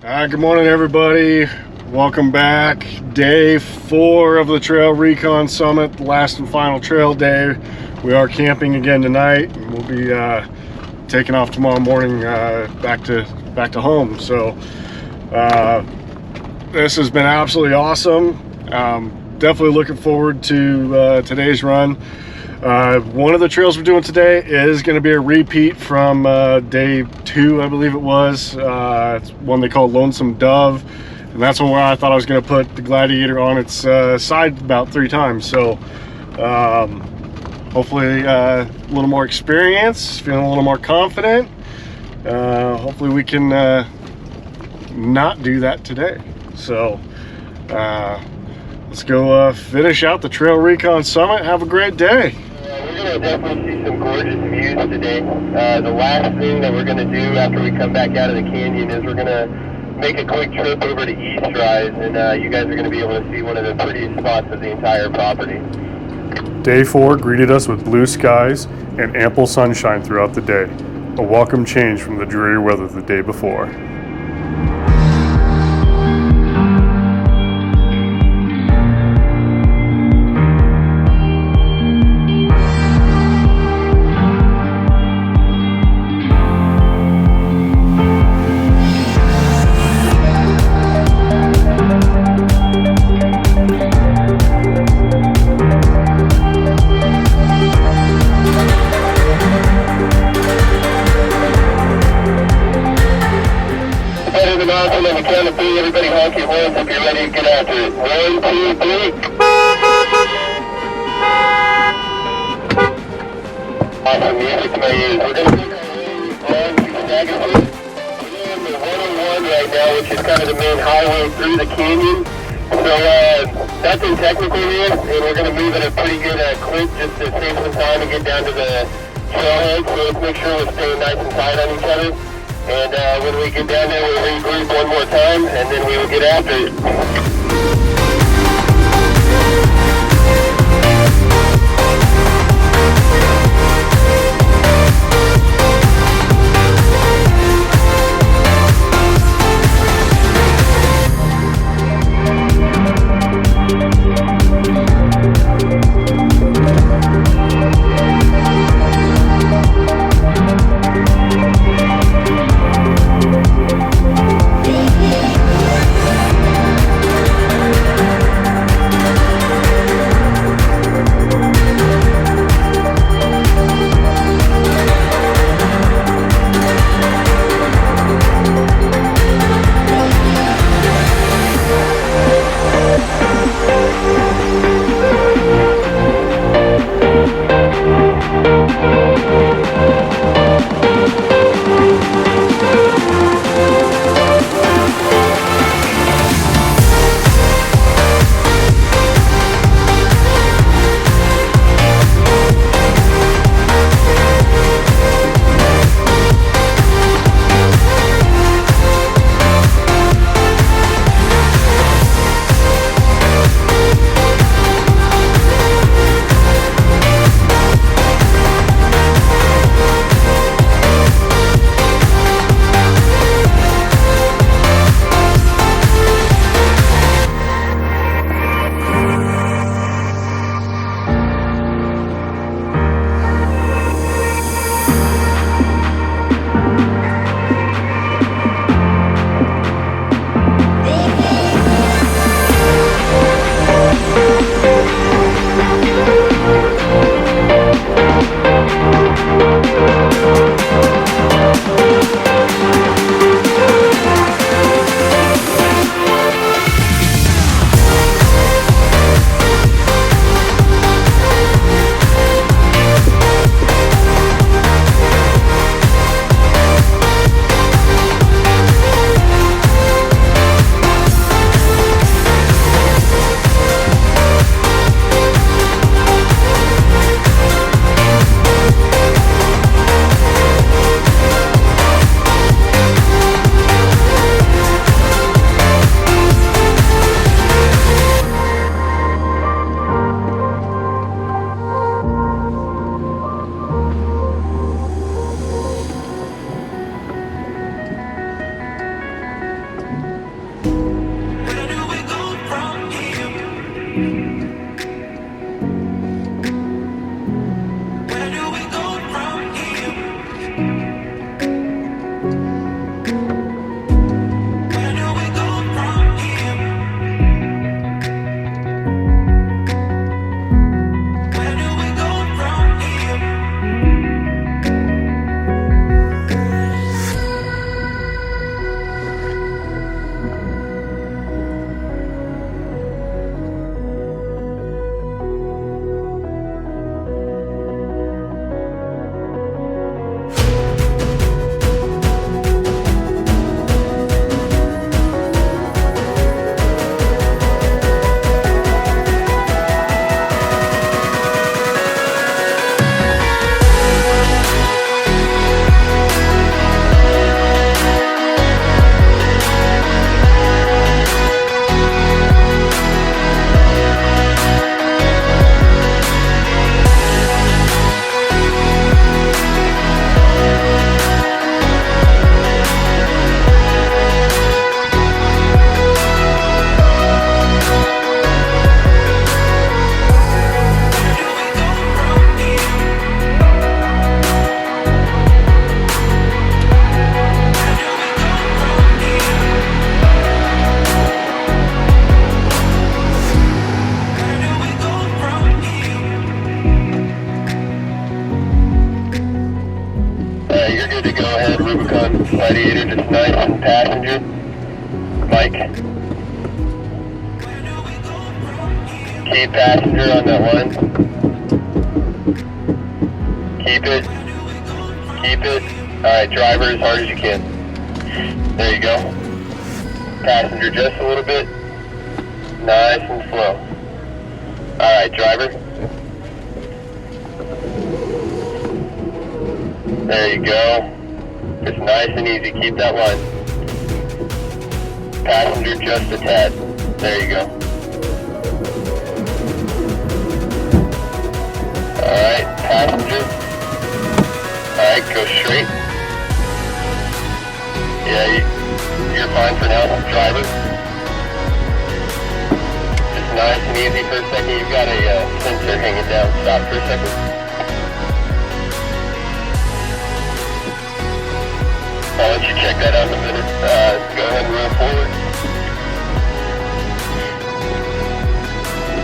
Good morning, everybody. Welcome back. Day 4 of the Trail Recon Summit, the last and final trail day. We are camping again tonight, and we'll be taking off tomorrow morning back to home. So this has been absolutely awesome. Definitely looking forward to today's run. One of the trails we're doing today is going to be a repeat from day 2, I believe it was. It's one they call Lonesome Dove, and that's one where I thought I was going to put the Gladiator on its side about 3 times. So hopefully a little more experience, feeling a little more confident. Hopefully we can not do that today. So let's go finish out the Trail Recon Summit. Have a great day. We're going to definitely see some gorgeous views today. The last thing that we're going to do after we come back out of the canyon is we're going to make a quick trip over to East Rise, and you guys are going to be able to see one of the prettiest spots of the entire property. Day 4 greeted us with blue skies and ample sunshine throughout the day, a welcome change from the dreary weather the day before. On the count of 3, everybody honk your horns if you're ready to get after it. 1, 2, 3. Awesome music to my ears. We're going to take our way on to Staggerfoot. We're in the 101 right now, which is kind of the main highway through the canyon. So that's in technical here, and we're going to move at a pretty good clip just to save some time and get down to the trailhead. So let's make sure we're staying nice and tight on each other. And when we get down there, we'll regroup one more time, and then we will get after it. Gladiator, just nice and passenger. Mike. Keep passenger on that line. Keep it. Keep it. Alright, driver as hard as you can. There you go. Passenger just a little bit. Nice and slow. Alright, driver. There you go. Just nice and easy. Keep that line. Passenger just a tad. There you go. Alright, passenger. Alright, go straight. Yeah, you're fine for now, driver. Just nice and easy for a second. You've got a sensor hanging down. Stop for a second. I'll let you check that out in a minute. Go ahead and roll forward.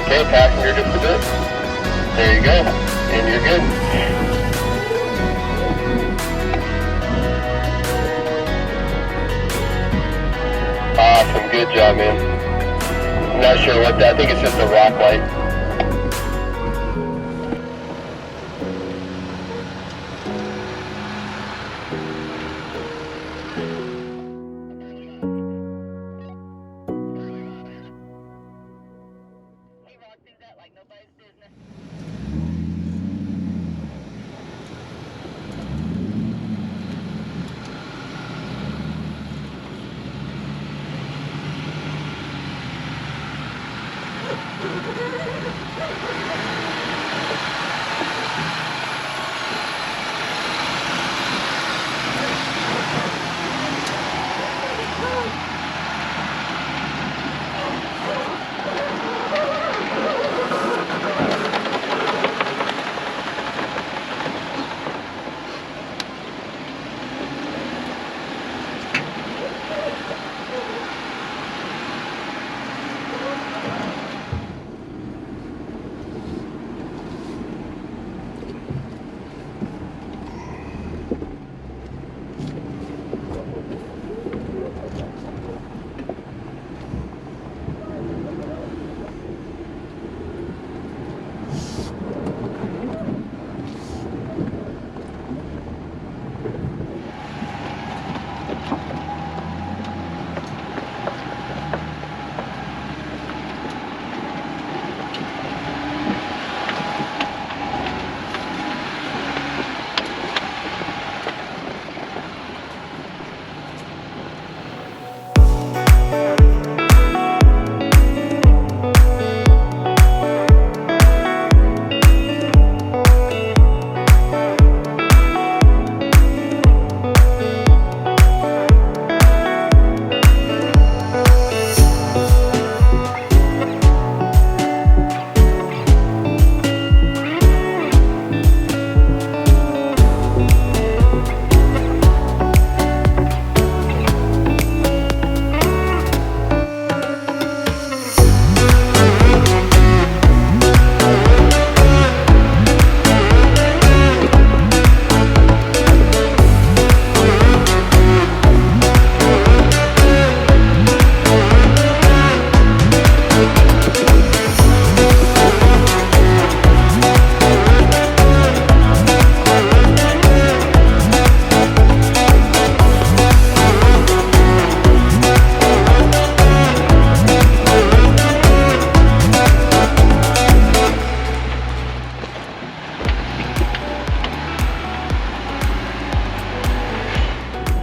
Okay, passenger just a bit. There you go. And you're good. Awesome, good job, man. I'm not sure what that, I think it's just a rock light. He walked through that like nobody's business.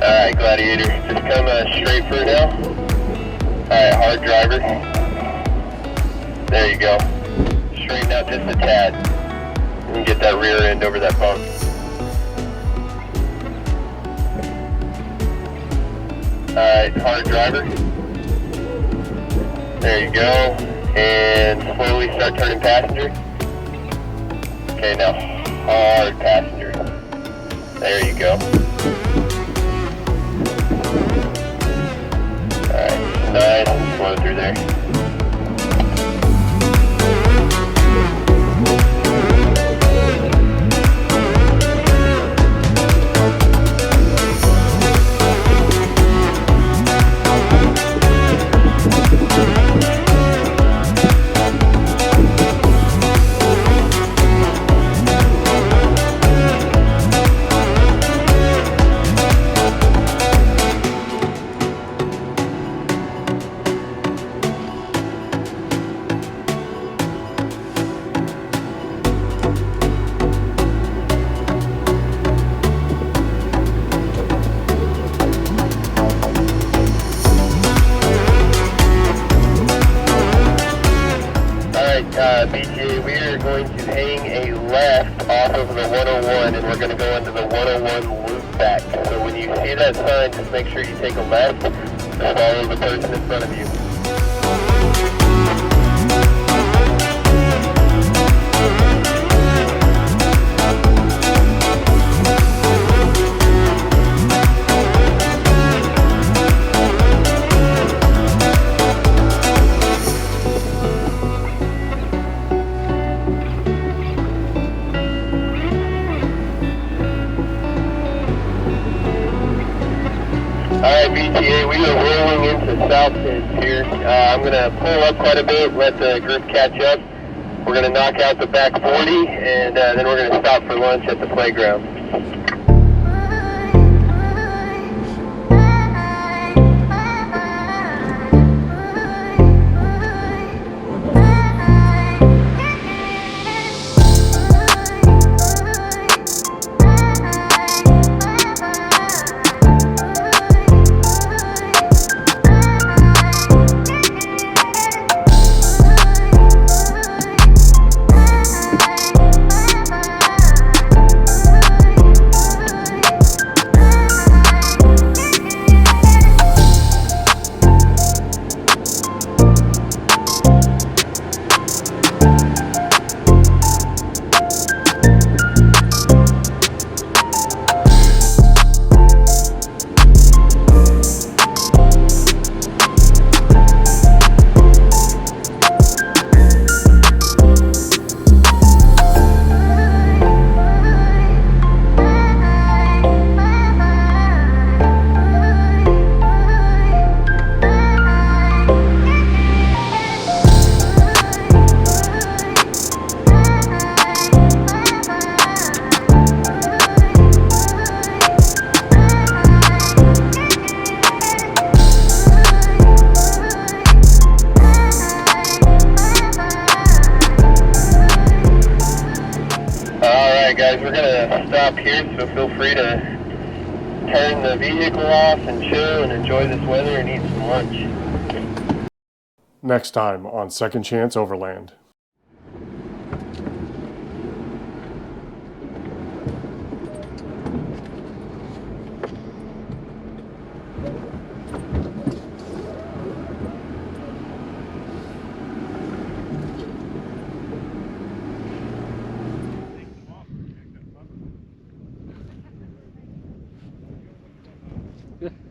Alright, Gladiator, just come straight through now. Alright, hard driver. There you go. Straighten out just a tad. And get that rear end over that bump. Alright, hard driver. There you go. And slowly start turning passenger. Okay, now hard passenger. There you go. Alright, nice and slow through there. going to go into the 101 loop back. So when you see that sign, just make sure you take a left and follow the person in front of you. Alright, BTA, we are rolling into South End here. I'm going to pull up quite a bit, let the group catch up. We're going to knock out the back 40, and then we're going to stop for lunch at the playground. Guys, we're going to stop here, so feel free to turn the vehicle off and chill and enjoy this weather and eat some lunch. Next time on Second Chance Overland. Good.